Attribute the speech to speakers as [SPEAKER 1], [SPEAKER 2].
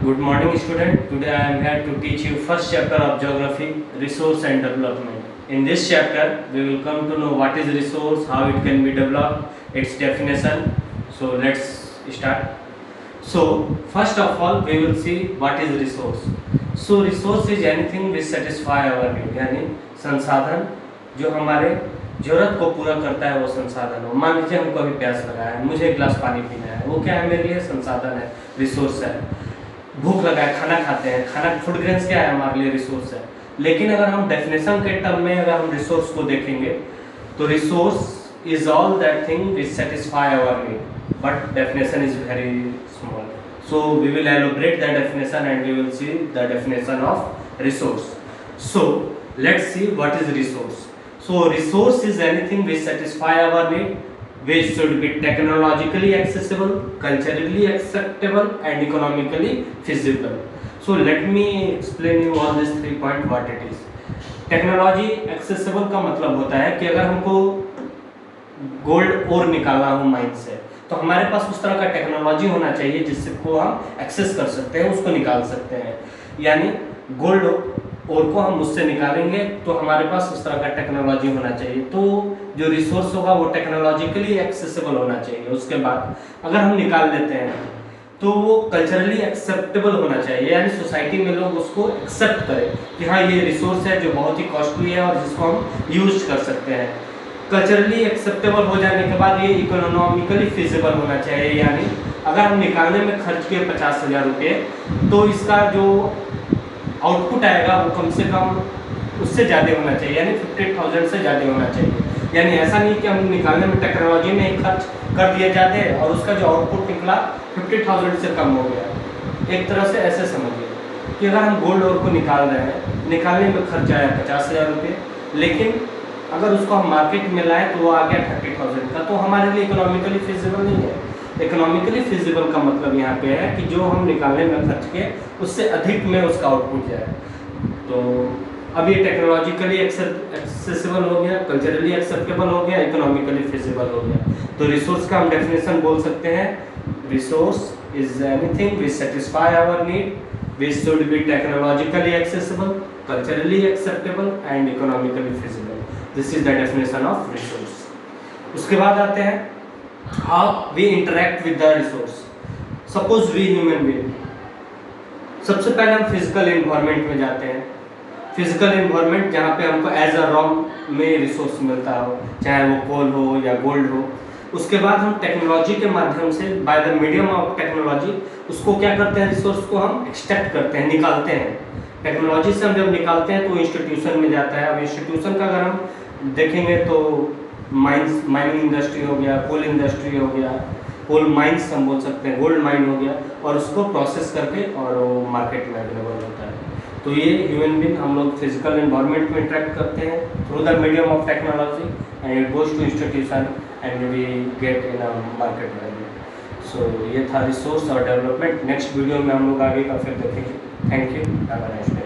[SPEAKER 1] Good morning, student. Today I am here to teach you first chapter of geography, resource and development. In this chapter, we will come to know what is resource, how it can be developed, its definition. So let's start. So first of all, we will see what is resource. So resource is anything which satisfy our need, यानी संसाधन जो हमारे जरूरत को पूरा करता है वो संसाधन हो। मान लीजिए हमको अभी प्यास लगा है, मुझे एक गिलास पानी पीना है, वो क्या है मेरे लिए संसाधन है, रिसोर्स है। भूख लगा है, खाना खाते हैं, खाना फूड ग्रेन्स क्या है हमारे लिए रिसोर्स है। लेकिन अगर हम डेफिनेशन के टर्म में अगर हम रिसोर्स को देखेंगे तो resource is all that thing which satisfy our need, but definition is very small. So we will elaborate the definition and we will see the definition of resource. So let's see what is resource. So resource is anything which satisfy our need, which should be technologically accessible, culturally acceptable and economically feasible. So let me explain you all these 3 points what it is. Technology accessible का मतलब होता है कि अगर हमको gold और निकालना हो माइन से तो हमारे पास उस तरह का टेक्नोलॉजी होना चाहिए जिसको हम एक्सेस कर सकते हैं, उसको निकाल सकते हैं। यानी गोल्ड और को हम उससे निकालेंगे तो हमारे पास उस तरह का टेक्नोलॉजी होना चाहिए। तो जो रिसोर्स होगा वो टेक्नोलॉजिकली एक्सेसिबल होना चाहिए। उसके बाद अगर हम निकाल लेते हैं तो वो कल्चरली एक्सेप्टेबल होना चाहिए, यानी सोसाइटी में लोग उसको एक्सेप्ट करें कि हाँ ये रिसोर्स है जो बहुत ही कॉस्टली है और जिसको हम यूज कर सकते हैं। कल्चरली एक्सेप्टेबल हो जाने के बाद ये इकोनॉमिकली फिजिबल होना चाहिए, यानी अगर हम निकालने में खर्च किए 50,000 रुपये तो इसका जो आउटपुट आएगा वो कम से कम उससे ज़्यादा होना चाहिए, यानी 50,000 से ज़्यादा होना चाहिए। यानी ऐसा नहीं कि हम निकालने में टेक्नोलॉजी में ही खर्च कर दिए जाते हैं और उसका जो आउटपुट निकला 50,000 से कम हो गया। एक तरह से ऐसे समझिए कि अगर हम गोल्ड और को निकाल रहे हैं, निकालने में खर्च आया 50,000 रुपये, लेकिन अगर उसको हम मार्केट में लाए तो वो आ गया 30,000 का, तो हमारे लिए इकोनॉमिकली फिजिबल नहीं है। इकोनॉमिकली फिजिबल का मतलब यहाँ पे है कि जो हम निकालने में खर्च किए उससे अधिक में उसका आउटपुट जाए। तो अब ये टेक्नोलॉजिकली एक्सेसिबल हो गया, कल्चरली एक्सेप्टेबल हो गया, इकोनॉमिकली फिजिबल हो गया। तो रिसोर्स का हम डेफिनेशन बोल सकते हैं, resource is anything which satisfy our need, which should be technologically accessible, culturally acceptable and economically feasible. This is the definition of resource. उसके बाद आते हैं how we interact with the resource. Suppose we human being, सबसे पहले हम physical environment में जाते हैं। फिजिकल एनवायरनमेंट जहाँ पे हमको एज अ रॉ में रिसोर्स मिलता हो, चाहे वो कोल हो या गोल्ड हो। उसके बाद हम टेक्नोलॉजी के माध्यम से by the medium of technology उसको क्या करते हैं, रिसोर्स को हम एक्सट्रैक्ट करते हैं, निकालते हैं। टेक्नोलॉजी से हम जब निकालते हैं तो इंस्टीट्यूशन में जाता है। अब इंस्टीट्यूशन का अगर हम देखेंगे तो माइनिंग इंडस्ट्री हो गया, कोल इंडस्ट्री हो गया, कोल माइंस हम बोल सकते हैं, गोल्ड माइन हो गया, और उसको प्रोसेस करके और वो मार्केट में अवेलेबल होता है। तो ये ह्यूमन बीइंग हम लोग फिजिकल एनवायरनमेंट में इंटरेक्ट करते हैं through the medium of technology and it goes to institution and we get in a market value. So ये था रिसोर्स और डेवलपमेंट। नेक्स्ट वीडियो में हम लोग आगे का फिर देखेंगे। Thank you, have a nice day.